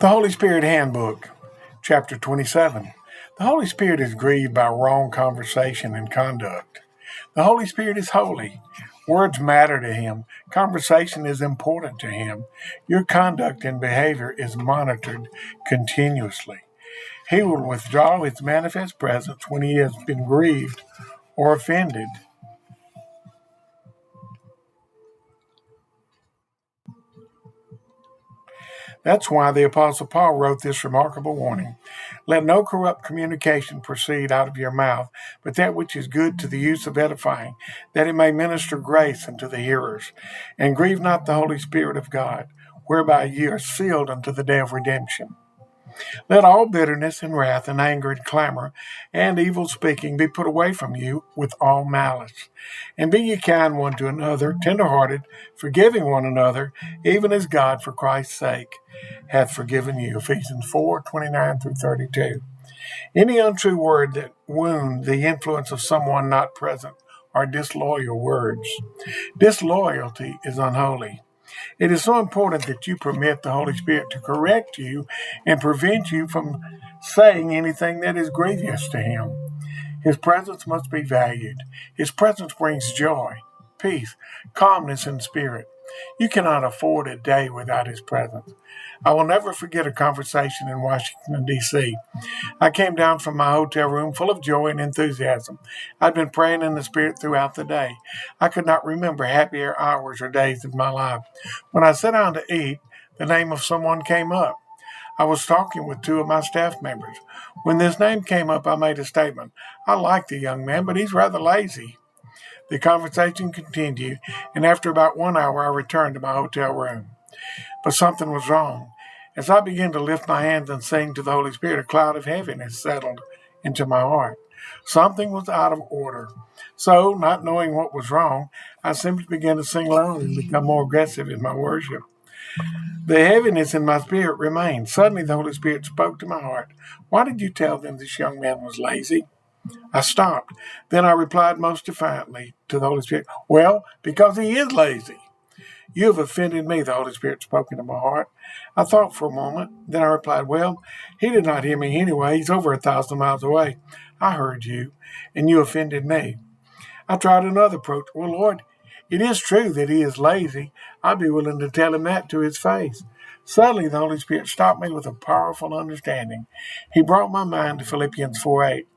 The Holy Spirit Handbook, Chapter 27. The Holy Spirit is grieved by wrong conversation and conduct. The Holy Spirit is holy. Words matter to Him. Conversation is important to Him. Your conduct and behavior is monitored continuously. He will withdraw His manifest presence when He has been grieved or offended. That's why the Apostle Paul wrote this remarkable warning. Let no corrupt communication proceed out of your mouth, but that which is good to the use of edifying, that it may minister grace unto the hearers. And grieve not the Holy Spirit of God, whereby ye are sealed unto the day of redemption. Let all bitterness and wrath and anger and clamor and evil speaking be put away from you with all malice. And be ye kind one to another, tenderhearted, forgiving one another, even as God for Christ's sake hath forgiven you. Ephesians 4:29-32. Any untrue word that wound the influence of someone not present are disloyal words. Disloyalty is unholy. It is so important that you permit the Holy Spirit to correct you and prevent you from saying anything that is grievous to Him. His presence must be valued. His presence brings joy, peace, calmness in spirit. You cannot afford a day without His presence. I will never forget a conversation in Washington, D.C. I came down from my hotel room full of joy and enthusiasm. I'd been praying in the Spirit throughout the day. I could not remember happier hours or days of my life. When I sat down to eat, the name of someone came up. I was talking with two of my staff members. When this name came up, I made a statement. I like the young man, but he's rather lazy. The conversation continued, and after about 1 hour, I returned to my hotel room. But something was wrong. As I began to lift my hands and sing to the Holy Spirit, a cloud of heaviness settled into my heart. Something was out of order. So, not knowing what was wrong, I simply began to sing louder and become more aggressive in my worship. The heaviness in my spirit remained. Suddenly, the Holy Spirit spoke to my heart. Why did you tell them this young man was lazy? I stopped. Then I replied most defiantly to the Holy Spirit, well, because he is lazy. You have offended me, the Holy Spirit spoke into my heart. I thought for a moment. Then I replied, well, he did not hear me anyway. He's over 1,000 miles away. I heard you, and you offended me. I tried another approach. Well, Lord, it is true that he is lazy. I'd be willing to tell him that to his face. Suddenly, the Holy Spirit stopped me with a powerful understanding. He brought my mind to Philippians 4:8,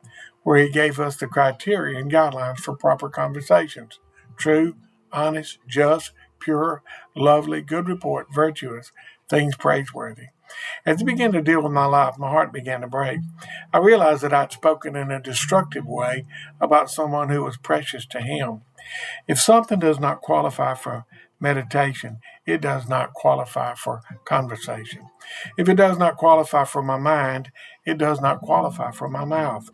where he gave us the criteria and guidelines for proper conversations. True, honest, just, pure, lovely, good report, virtuous, things praiseworthy. As I began to deal with my life, my heart began to break. I realized that I'd spoken in a destructive way about someone who was precious to Him. If something does not qualify for meditation, it does not qualify for conversation. If it does not qualify for my mind, it does not qualify for my mouth.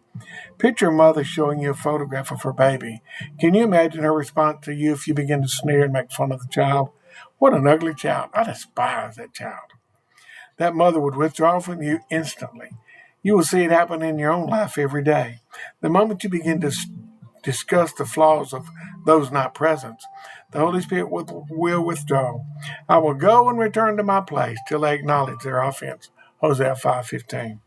Picture a mother showing you a photograph of her baby. Can you imagine her response to you if you begin to sneer and make fun of the child? What an ugly child. I despise that child. That mother would withdraw from you instantly. You will see it happen in your own life every day. The moment you begin to discuss the flaws of those not present, the Holy Spirit will withdraw. I will go and return to my place till they acknowledge their offense. Hosea 5:15.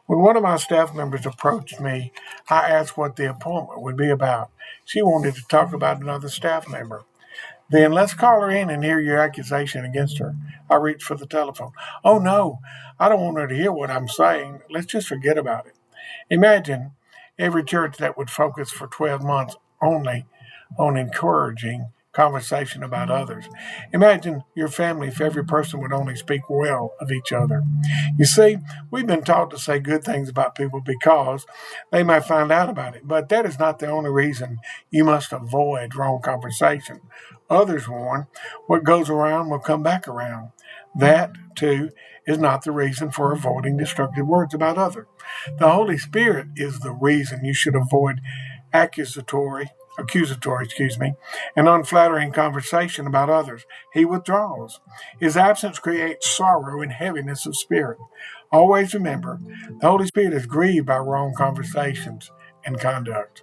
When one of my staff members approached me, I asked what the appointment would be about. She wanted to talk about another staff member. Then let's call her in and hear your accusation against her. I reached for the telephone. Oh no, I don't want her to hear what I'm saying. Let's just forget about it. Imagine every church that would focus for 12 months only on encouraging conversation about others. Imagine your family if every person would only speak well of each other. You see, we've been taught to say good things about people because they might find out about it, but that is not the only reason you must avoid wrong conversation. Others warn, what goes around will come back around. That, too, is not the reason for avoiding destructive words about others. The Holy Spirit is the reason you should avoid accusatory, and unflattering conversation about others. He withdraws. His absence creates sorrow and heaviness of spirit. Always remember, the Holy Spirit is grieved by wrong conversations and conduct.